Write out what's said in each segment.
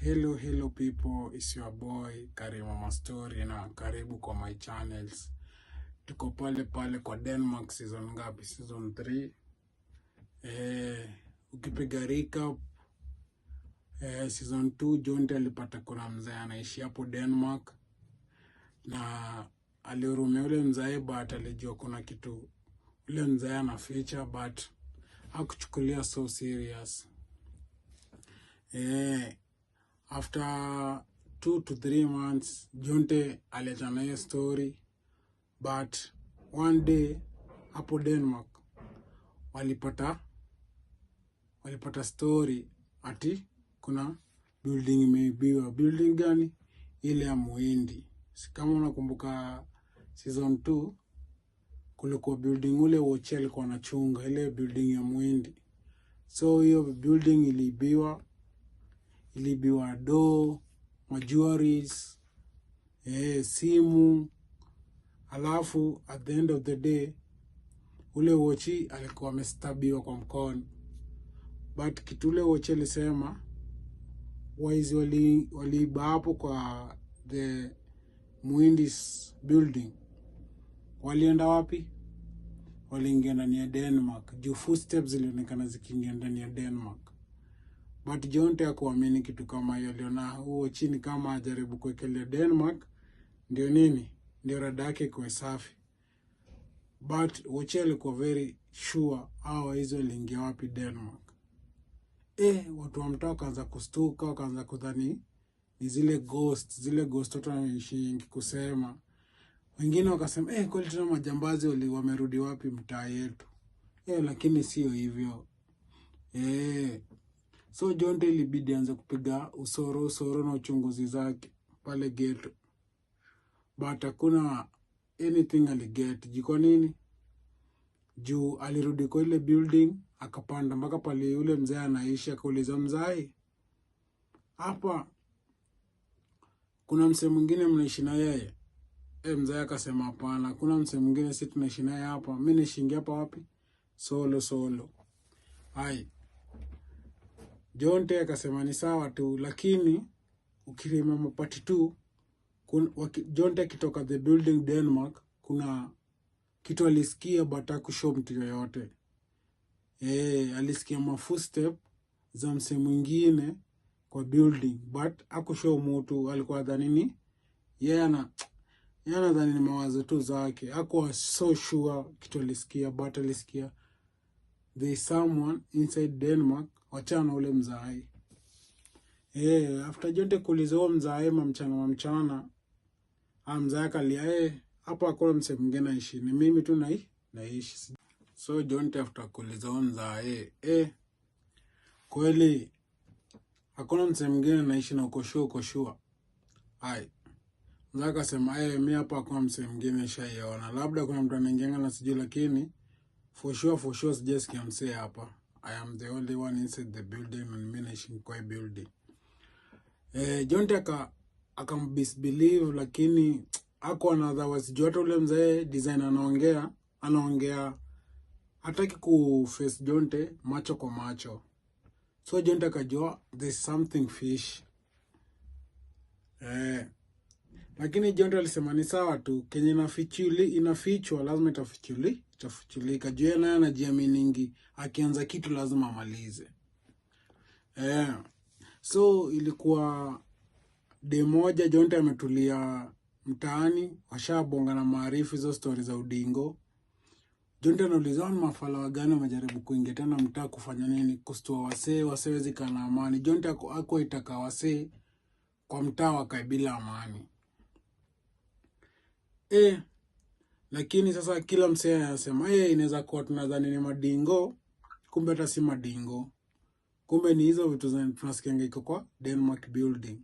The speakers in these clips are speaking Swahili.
Hello people, it's your boy Karimama Story na karibu kwa my channels. Tuko pale kwa Denmark season ngapi? Season 3. Ukipiga recap, season 2 Jonte alipata kuna mzee anaishi hapo Denmark na alihurumia ule mzee, but alijua kuna kitu ule mzee anaficha, but hakuchukulia so serious. After 2 to 3 months, Jonte aliachana hiyo story, but one day hapo Denmark walipata story ati kuna building imeibiwa. Building gani? Ile ya Muhindi. Kama unakumbuka season 2 kulikuwa building ule Woche alikuwa anachunga, ile building ya Muhindi. So hiyo building ilibiwa do, jewelries, simu. Alafu at the end of the day ule Wochi alikuwa amestabiwa kwa mkono. But kitu ule Wochi alisema, waizi waliiba hapo kwa the Muhindi's building. Walienda wapi? Waliingia ndani ya Denmark. Juu footsteps zilionekana zikiingia ndani ya Denmark. But Jonte hakuamini kitu kama hiyo. Aliona huo chini kama ajaribu kuwekelea Denmark ndio nini? Ndio rada yake kwa safi. But Woche alikuwa very sure hao hizo waliingia wapi Denmark. Watu wa mtaa wakaanza kustuka, wakaanza kudhani ni zile ghost watu wanaishi kusema. Wengine wakasema kweli tuna majambazi wamerudi wapi mtaa yetu. Lakini sio hivyo. So Jonte ilibidi aanze kupiga usoro na uchunguzi zake pale ghetto. But hakuna anything aliget. Jiko nini? Juu alirudi kwa ile building, akapanda mpaka pale yule mzee anaishi, akauliza mzee, hapa kuna mzee mwingine mnaishi na yeye? Mzee akasema hapana, kuna mzee mwingine sisi tunaishi naye hapa. Mimi nishingia hapa wapi? Solo. Jonte akasema ni sawa tu, lakini ukiremember part 2 Jonte akitoka the building Denmark, kuna kitu alisikia but hakushow mtu yoyote. Alisikia footstep za msee mwingine kwa building but hakushow mtu. Alikuwa dhani ni yeye anadhani ni mawazo tu zake. Hakuwa so sure kitu alisikia, but alisikia there is someone inside Denmark. Wachana ule mzai. After Jonte kuuliza huo mzai mchana, mzai akalia, hapa hakuna msee mwingine anaishi, ni mimi tu naishi. So Jonte after kuuliza huo mzai, kweli hakuna msee mwingine anaishi na uko sure. Mzai akasema, mimi hapa hakuna msee mwingine nishaiona. Labda kuna mtu anaingia na sijui, lakini for sure sijasikia msee hapa. I am the only one inside the building and mimi naishi kwa building. Jonte akambelieve, lakini hakuwa na otherwise. Juu hata ule mzee design anaongea hataki kuface Jonte macho kwa macho. So Jonte akajua there's something fish. Lakini Jonte alisema ni sawa tu, kenye inafichwa lazima itafichulika. Juu yeye naye anajiaminingi, akianza kitu lazima amalize. So ilikuwa day moja Jonte ametulia mtaani, washabonga na maarifu hizo story za udingo. Jonte anauliza mafala gani wamejaribu kuingia tena mtaa kufanya nini? Kustua wasee wezi kana amani. Jonte hakuwa itaka wasee kwa mtaa wakae bila amani. Lakini sasa kila msee anasema inaweza kuwa tunadhani ni madingo, kumbe hata si madingo. Kumbe ni hizo vitu tunasikianga iko kwa Denmark building.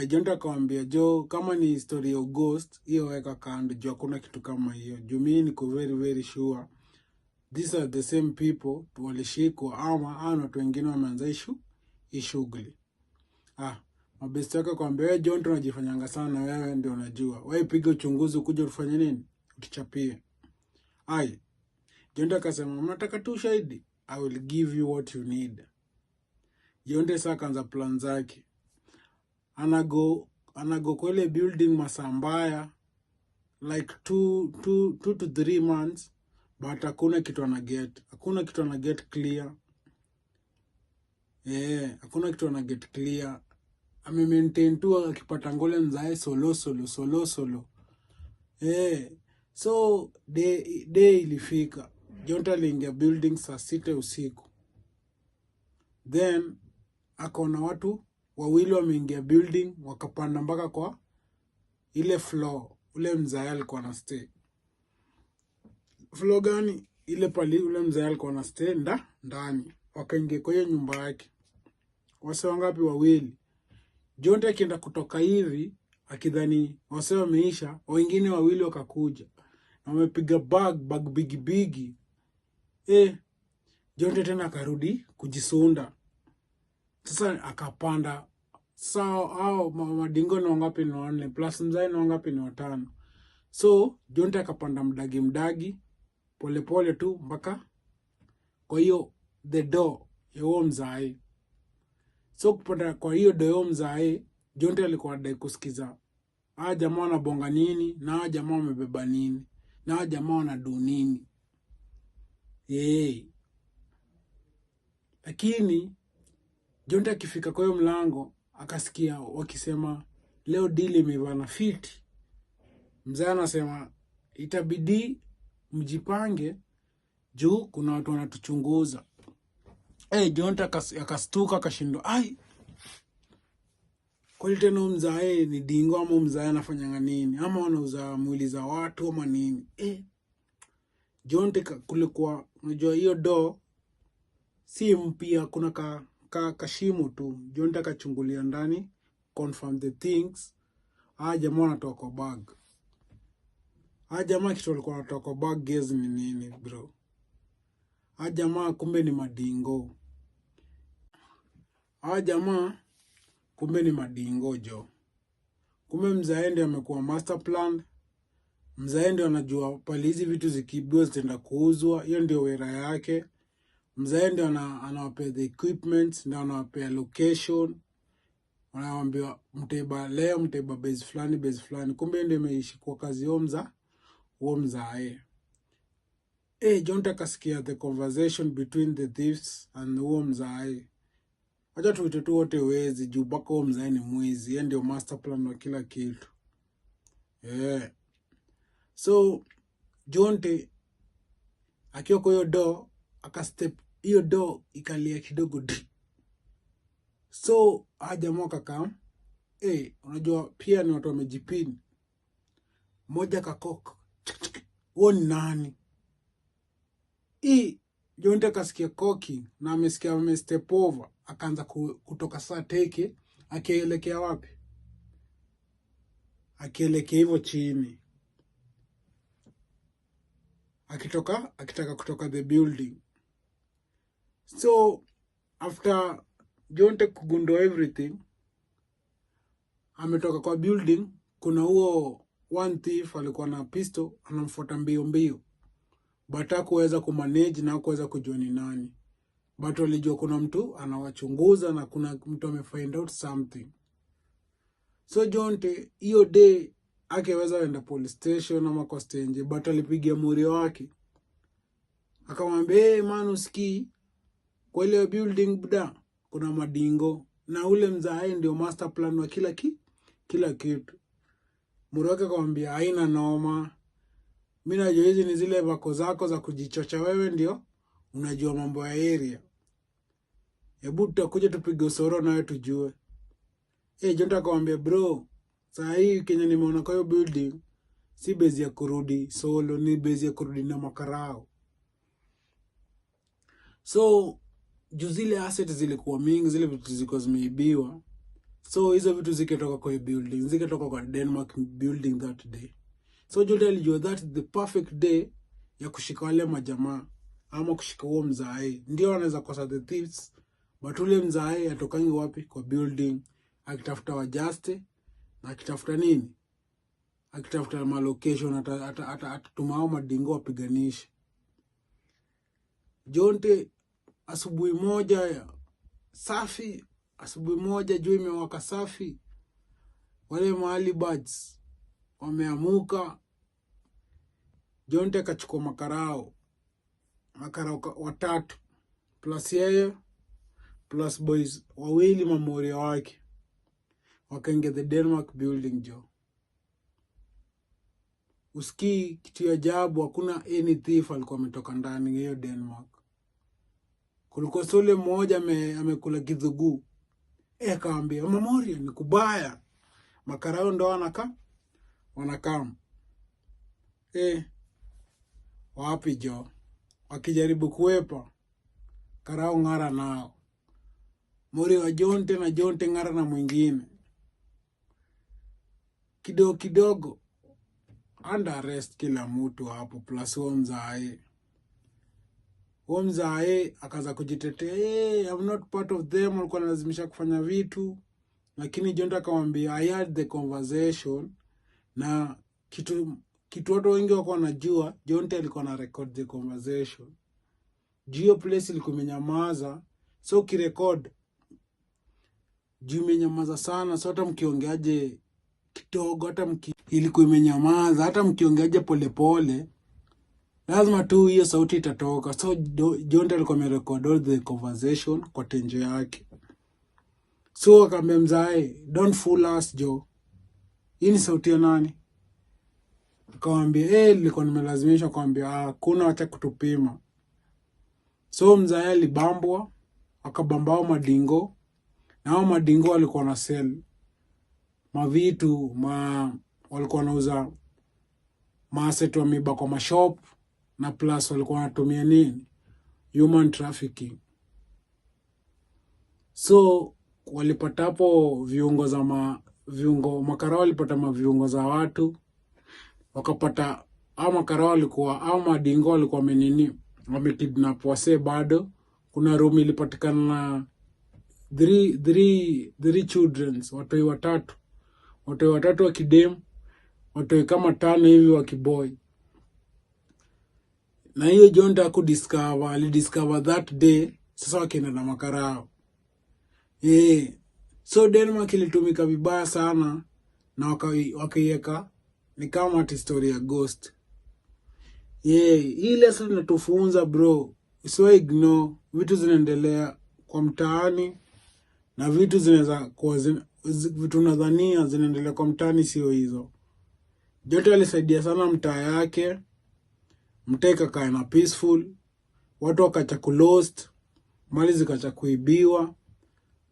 Jonte akamwambia kama ni story ya ghost, hiyo weka kando, juu hakuna kitu kama hiyo. Juu mimi niko very sure these are the same people walishikwa, ama watu wengine wameanza shughuli. Mabesti yake kwambia, Jonte unajifanyanga sana, wewe ndio unajua. Wewe piga uchunguzi ukuje ufanye nini? Utuchapie. Jonte akasema, mnataka tu ushahidi? I will give you what you need. Jonte sasa akaanza plan zake. anago kwa ile building masaa mbaya like 2 to 3 months, but hakuna kitu ana get clear. Hakuna kitu ana get clear. Ame maintain tu akipata ngole mzae solo. So day ilifika, Jonte aliingia building saa 6 usiku. Then akaona watu wawili wameingia building, wakapanda mpaka kwa ile floor ule mzae alikuwa na stay. Floor gani? Ile pali ule mzae alikuwa na stay ndani. Wakaingia kwa hiyo nyumba yake. Wase wangapi? Wawili. Jonte akienda kutoka hivi akidhani wase wameisha, wengine wawili wakakuja na wamepiga bag bigi. Jonte tena akarudi kujisunda. Sasa akapanda. Sao madingo ni wangapi? Ni 4 plus mzai ni wangapi? Ni 5. So Jonte akapanda mdagi pole tu mpaka kwa hiyo the door ya huo mzai. So kupanda kwa hiyo door ya mzai, Jonte alikuwa anadai kusikiza jamaa wanabonga nini, na jamaa wamebeba nini, na jamaa wanadu nini. Lakini Jonte akifika kwa hiyo mlango akasikia wakisema leo dili imevana fiti. Mzee anasema itabidi mjipange juu kuna watu wanatuchunguza. Jonte akastuka akashindwa. Kwa hiyo tena mzae ni dingo ama mzae anafanya nini? Ama wanauza mwili za watu ama nini? Jonte kulikuwa unajua hiyo do si mpya, kuna kashimo tu. Jonte akachungulia ndani, confirm the things. Jamaa anatoka kwa bag. Jamaa kitu alikuwa anatoka kwa bag, guess ni nini bro? Jamaa kumbe ni madingo. Jamaa kumbe ni madingo jo. Kumbe mzae ndiye amekuwa master plan. Mzae ndiye anajua pale hizi vitu zikibiwa zitaenda kuuzwa. Hiyo ndio wera yake. Mzae ndiye anawapea the equipment, ndio anawapea location. Wanawaambia mteba leo, mteba base fulani. Kumbe ndiye ameishi kwa kazi huo mzae. Jonte akasikia the conversation between the thieves and huo mzae. Acha tuite tu wote wezi juu baka huo mzae ni mwizi. Yeye ndio master plan wa kila kitu. So Jonte akiwa kwa hiyo door akastep, hiyo door ikalia kidogo. So jamaa kakam. Unajua pia ni watu wamejipini. Moja kakoka. Huo ni nani? Jonte akasikia koki na amesikia step over, akaanza kutoka saa teke, akielekea wapi? Akielekea hivyo chini. Akitaka kutoka the building. So after Jonte kugundua everything, ametoka kwa building. Kuna huo one thief alikuwa na pistol anamfuata mbio. But hakuweza kumanage na hakuweza kujua ni nani. But walijua kuna mtu anawachunguza na kuna mtu amefind out something. So Jonte hiyo day akeweza enda police station ama kwa stage, but alipigia muri wake. Akamwambia man usikii kwa ile building buda kuna madingo na ule mzae ndio master plan wa kila kitu. Muri wake akamwambia haina noma. Mimi najua hizi ni zile vako zako za kujichocha wewe ndio unajua mambo ya area. Hebu tutakuja tupige usoro nawe tujue. Jonte akamwambia bro, saa hii Kenya nimeona kwa hiyo building si base ya kurudi solo, ni base ya kurudi na makarao. So juu zile assets zilikuwa mingi, zile vitu zilikuwa zimeibiwa. So hizo vitu zikitoka kwa building, zikitoka kwa Denmark building that day. So Jonte alijua that the perfect day ya kushika wale majamaa ama kushika huo mzae. Ndio anaweza kosa the thieves, but ule mzae atokangi wapi? Kwa building, akitafuta wajaste na akitafuta nini? Akitafuta ma location atatumao madingo wapiganishe. Jonte asubuhi moja juu imewaka safi, wale mahali birds wameamuka. Jonte akachukua makarao watatu plus yeye plus boys wawili mamoria wake, wakaingia the Denmark building jo. Usikii kitu ya ajabu, hakuna any thief alikuwa ametoka ndani hiyo Denmark. Kulikuwa sole mmoja amekula kidhugu. Akaambia mamoria ni kubaya. Makarao ndo wanakam. Wapi jo? Wakijaribu kuepa, karao ngara nao. Mori wa Jonte na Jonte ngara na mwingine. Kidogo under arrest kila mtu hapo plus Mzae. Mzae akaanza kujitetea, I'm not part of them, alikuwa analazimisha kufanya vitu. Lakini Jonte akamwambia I had the conversation, na kitu watu wengi wako wanajua Jonte alikuwa na record the conversation. Jio place ilikuwa imenyamaza, so kirecord juu imenyamaza sana, so hata mkiongeaje kidogo, hata ilikuwa imenyamaza, hata mkiongeaje polepole lazima tu hiyo sauti itatoka. So Jonte alikuwa amerecord all the conversation kwa tenje yake. So akamwambia Mzae, don't fool us jo, hii ni sauti ya nani? Akamwambia nilikuwa nimelazimisha kuambia kuna wacha kutupima. So Mzae alibambwa, akabambao madingo, na hao madingo walikuwa na sell mavitu, walikuwa wanauza asset wa miba kwa mashop, na plus walikuwa wanatumia nini? Human trafficking. So walipata hapo makarao walipata maviungo za watu, wakapata makarao walikuwa madingo walikuwa wamekidnap wase. Bado kuna room ilipatikana na three children, watoi watatu wa kidem, watoi kama 5 hivi wa kiboy. Na hiyo Jonte alidiscover that day. Sasa wakaenda na makarao. So Denmark ilitumika vibaya sana, na wakaiweka ni kama story ya ghost. Hii lesson inatufunza bro, usiwahi ignore vitu zinaendelea kwa mtaani, na vitu zinaweza kuwa vitu nadhania zinaendelea kwa mtaani sio hizo. Jonte alisaidia sana mtaa yake, mtaa ikakaa na peaceful, watu wakacha kulost, mali zikacha kuibiwa,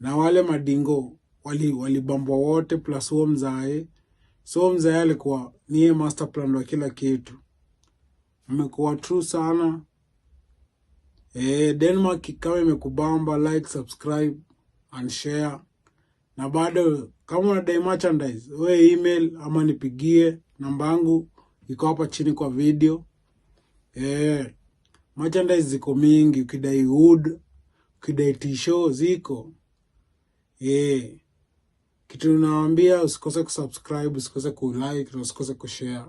na wale madingo walibambwa wote plus Mzae. So Mzae alikuwa niye master plan wa kila kitu. Amekuwa true sana. Denmark kama imekubamba, like, subscribe and share. Na bado kama unadai merchandise, we email ama nipigie, namba yangu iko hapa chini kwa video. Merchandise ziko mingi, ukidai wood, ukidai t-shirt ziko. Kitu nawaambia, usikose kusubscribe, usikose kulike, na usikose kushare.